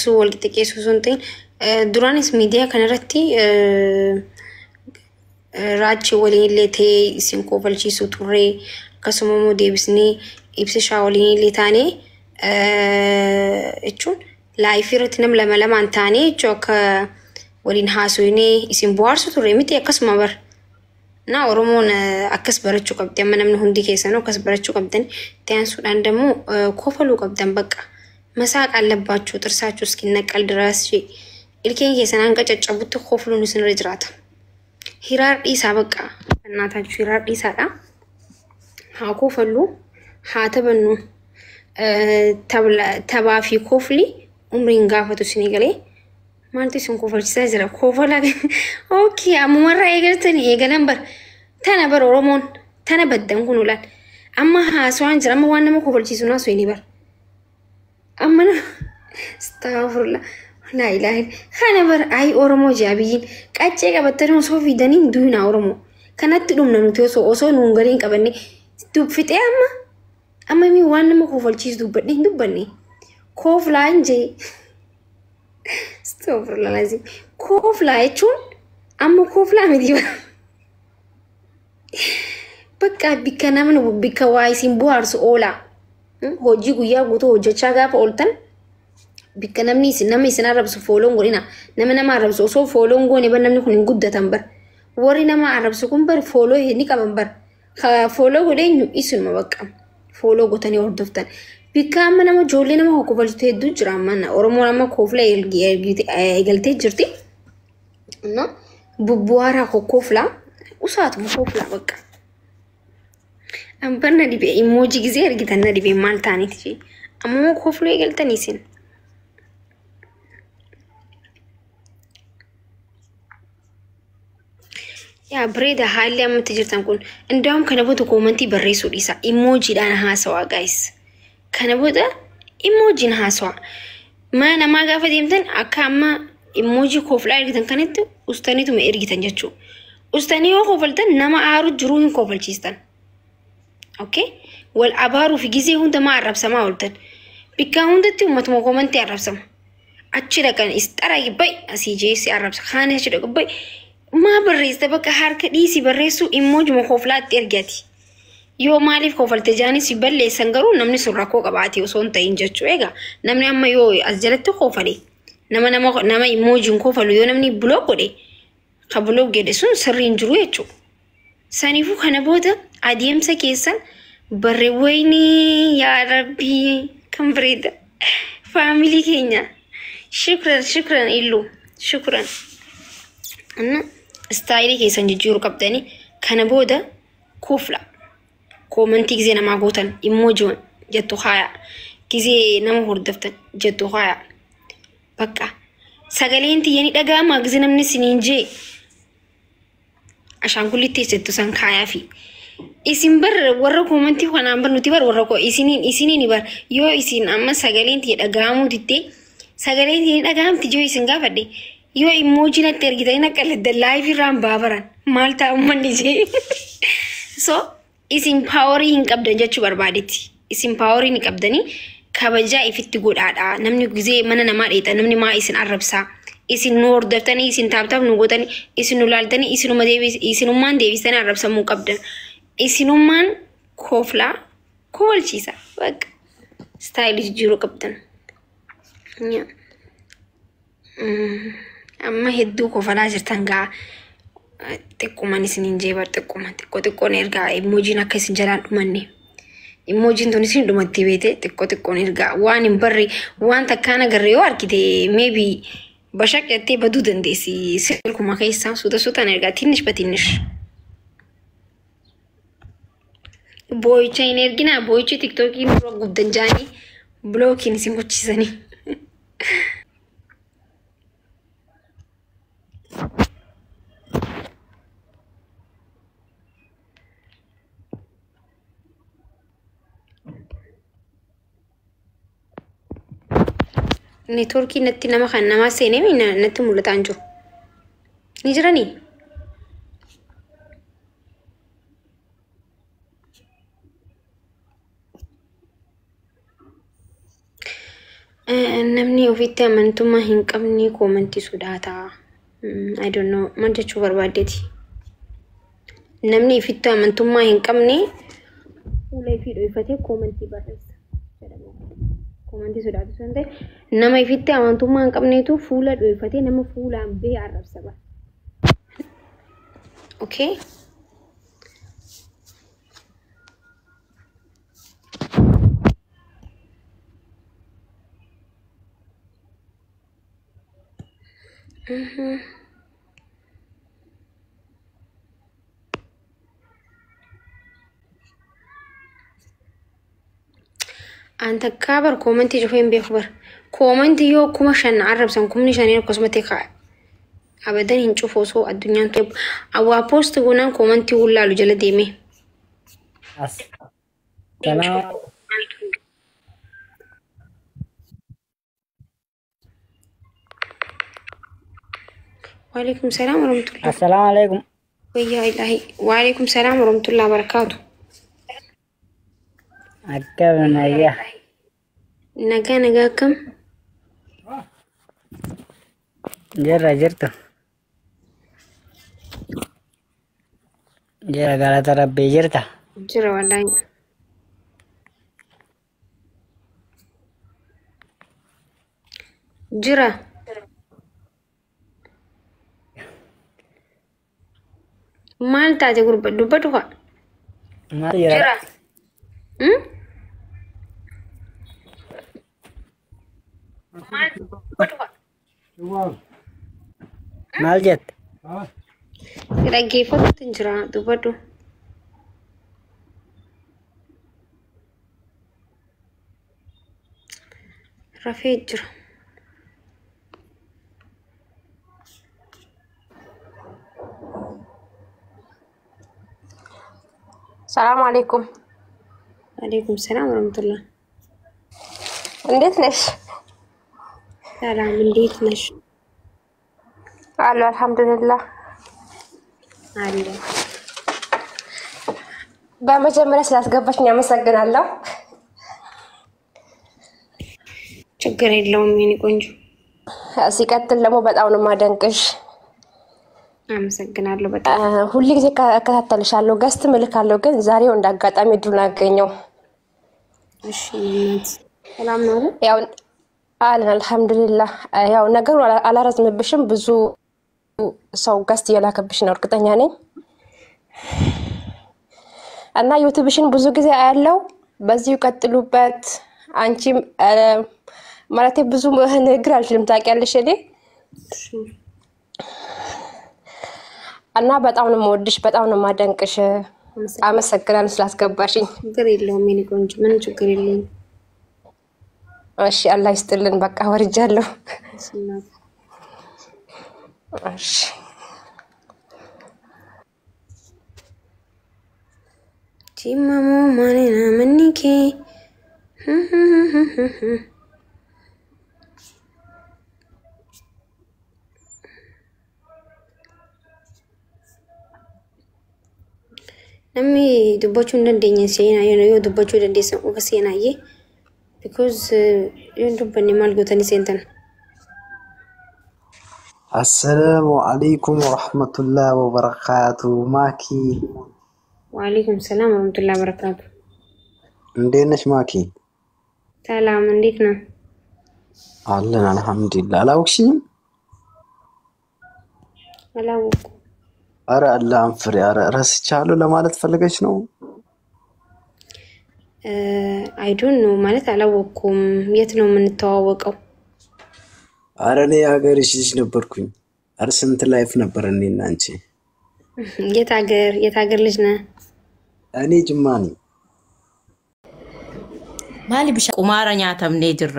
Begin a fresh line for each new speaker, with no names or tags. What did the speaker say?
dabarsuu wal xiqqeessuu sun ta'in duraanis miidiyaa kanarratti raachi waliin illee ta'ee isin kofalchiisu turre akkasuma immoo deebisnee ibsa waliin illee taanee jechuun laayifii irratti nam lama lamaan taanee jechuu akka waliin haasofnee isin bohaarsu turre miti akkasuma bar na Oromoon akkas barachuu qabdi amma namni hundi keessanuu akkas barachuu qabdan ta'ansuudhaan dammoo kofaluu qabdan bakka masaa qallabaachuu xirsaachuus kinnaqal diraas ilkeen keessan qaccabutti kofluun isin irra jiraata hiraar dhiisaa bakka እናታችሁ hiraar dhiisaadha haa kofallu haa tabannu taphaa fi kofli umriin gaafatu isin galee maaltu isin kofalchisaa jira kofala okay ammarra eegalan bar tana bar Oromoon tana baddan kun ulan amma haasawaan jira amma waan nama kofalchiisu naa soyini bar amma astaghfirullah la ilaha kana bar ay Oromoo jaabiyin qaccee qabatanii osoo fidaniin duuna Oromoo kanatti dhumna nuti osoo nuun galiin qabanne dubbite amma mi waan nama kofalchiisu dubbanne koflaa inje astaghfirullah lazim koflaa jechuun amma koflaa miti bakka bikka namni bikka waa isin bohaarsu oola hojii guyyaa guutuu hojjechaa gaafa ooltan bikka namni isin arrabsu fooloon godhina nama arrabsu osoo fooloon goone bar namni kun hin guddatan bar warri nama arrabsu kun bar fooloo ni qaban bar fooloo godheenyu isinuma bakka fooloo gotanii hordoftan bikka amma nama ijoollee nama kofalchitu hedduu jira amma Oromoon amma kofla eegaltee jirti no bubbuwaaraa kofla usaatuma kofla bakka ambanna dibe emoji ጊዜ ergitanna dibe maal taaniti amma kofla eegaltanii isin yaa breeda haalli amma jirtan kun ndaam kana booda komentii barreessuu dhiisa emoji dhaan haasawaa guys kana booda emoji haasawaa mana ma gaafa deemtan akka amma emoji kofla ergitan kanatti ustaniituma ergitan jechuu ustani yoo kofaltan nama aaru jiru hin kofalchiistan okay wal abaaru fi ጊዜ hunda ma arrabsama oltan bikka hundatti ummatuma komentii arrabsama achi dhaqan istara gibbay asii jeesi arrabsa khane achi dhaqbay ma barreessa bakka harka dhiisi barreessu emoji ma koflaatti ergati yoo maaliif kofalte jaani si balleessan garuu namni sun rakkoo qabaati osoo hin ta'in jechuu eega namni amma yoo as jalatti kofale nama emoji kofalu yoo namni block godhe ka block godhe sun sirriin jiru jechuu sanifu kana booda adeemsa keessan barre wayni yaa rabbi kan bareeda family keenya shukran illu shukran anna style keessan jijjiiru qabdani kana booda kofla komentii ጊዜ nama gootan emoji jettu haya ጊዜ nama hordoftan jettu haya bakka sagaleenti yani dhagaama ጊዜ namni sininje ashaangulitti jettu san kaayaa fi isin bar warra komentii kanaan bar nuti bar warra ko isiniin bar yoo isin amma sagaleenti dhagaamu ditte sagaleenti dhagaamti joo isin gaafadde yoo emoji na tergitayna qalladda live ran baabaran malta ummanni je so isin poweri hin qabdan jechu barbaadetti isin poweri ni qabdani kabaja ifitti godhaadha namni ጊዜ mana nama dheeta namni ma isin arrabsa isin nu hordoftani isin taabtaab nu godani isin nu laaltani isinuma deebis isinummaan deebisani arrabsamuu qabdan isinummaan kofla koolchiisa bakka style jijjiiruu qabdan amma hedduu kofalaa jirtan gaa xiqqooman isiniin jeebar xiqqoon ergaa emojiin akka isin jalaan dhumanne emojiin tun isin dhumatti beete xiqqoon ergaa waan hin barre waan takkaan agarre yoo arkite maybe bashaq jettee baduu dandeessi silkuma keessaa suutaan ergaa tinnish batinnish boyicha hin ergina boyichi tiktokii nurra gubdan jaanii blookiin isin gochiisanii networki natti nama kan nama seenee natti mul'ataan jiru ni jiranii namni ofitti amantummaa hin qabne koomentii sodaata. I don't know maal jechuu barbaadeeti. Namni ofitti amantummaa hin qabne fuula ifii dho'ifatee koomentii barreessa. Koomentii sodaatu san ta'e nama ofitti amantummaa hin qabneetu fuula dho'ifatee nama fuulaan bee arrabsa bara. Okay? Anta kabar koomentii jofeen beeku bar. Koomentii yoo kuma shan arrabsan kumni shaniin akkasumatti kaa. Abadan hin cufu osoo addunyaan keessa. Awwaa poost goonaan koomentii hullaalu jala deeme. وعليكم السلام ورحمة الله.
السلام عليكم.
ويا إلهي. وعليكم السلام ورحمة الله وبركاته.
أكبرنا إياه.
نجا كم؟
جرته. قالت ربي جرته.
جرى والله. جرى. مال تاجي غربة دبتوها.
ما جرى. مال جت.
Lagi foto tinjera dubatu. Rafi jira.
السلام عليكم.
عليكم السلام ورحمة الله.
እንዴት ነሽ?
ሰላም እንዴት ነሽ?
አሉ አልሐምዱሊላህ።
አለ
በመጀመሪያ ስላስገባችኝ አመሰግናለሁ።
ችግር የለውም የኔ ቆንጆ።
ሲቀጥል ደግሞ በጣም ነው ማደንቅሽ።
አመሰግናለሁ በጣም።
ሁሉ ጊዜ እከታተልሻለሁ፣ ገስት እልካለሁ፣ ግን ዛሬው እንዳጋጣሚ እድሉን አገኘው።
እሺ ሰላም ነው?
ያው አለን አልሐምዱሊላህ። ያው ነገሩ አላረዝምብሽም፣ ብዙ ሰው ገስት እየላከብሽ ነው እርግጠኛ ነኝ። እና ዩቲዩብሽን ብዙ ጊዜ አያለው፣ በዚሁ ቀጥሉበት። አንቺም ማለት ብዙ ንግግር አልችልም ታውቂያለሽ እኔ። እና በጣም ነው የምወድሽ፣ በጣም ነው ማደንቅሽ። አመሰግናለሁ ስላስገባሽኝ።
ችግር የለውም የኔ ቆንጆ፣ ምን ችግር የለውም።
እሺ አላህ ይስጥልን። በቃ ወርጃለሁ። እሺ
ቲማሙ ማኔና ምንኬ namni dubbachuu hin dandeenye seenaa yoo dubbachuu dandeessan qofa seenaayyee because yoo dubbanne maal gootanii seentan.
Assalamu alaikum warahmatullahi wabarakatuh. ማኪ
ወአለይኩም ሰላም ወራህመቱላሂ ወበረካቱ።
እንዴት ነሽ ማኪ?
ሰላም እንዴት ነህ?
አለን አልሐምዱሊላህ። አላወቅሽኝም?
አላወኩም።
አረ አላህን ፍሬ። አረ ረስቻለሁ ለማለት ፈልገሽ ነው?
አይ ዶንት ኖ ማለት አላወኩም። የት ነው የምንተዋወቀው?
አረ እኔ ሀገርሽ ልጅ ነበርኩኝ። አረ ስንት ላይፍ ነበር እኔና አንቺ።
የት ሀገር ልጅ ነህ?
እኔ ጅማ ነኝ።
ማሊ ብሻ ቁማራ ኛተምኔ ጅራ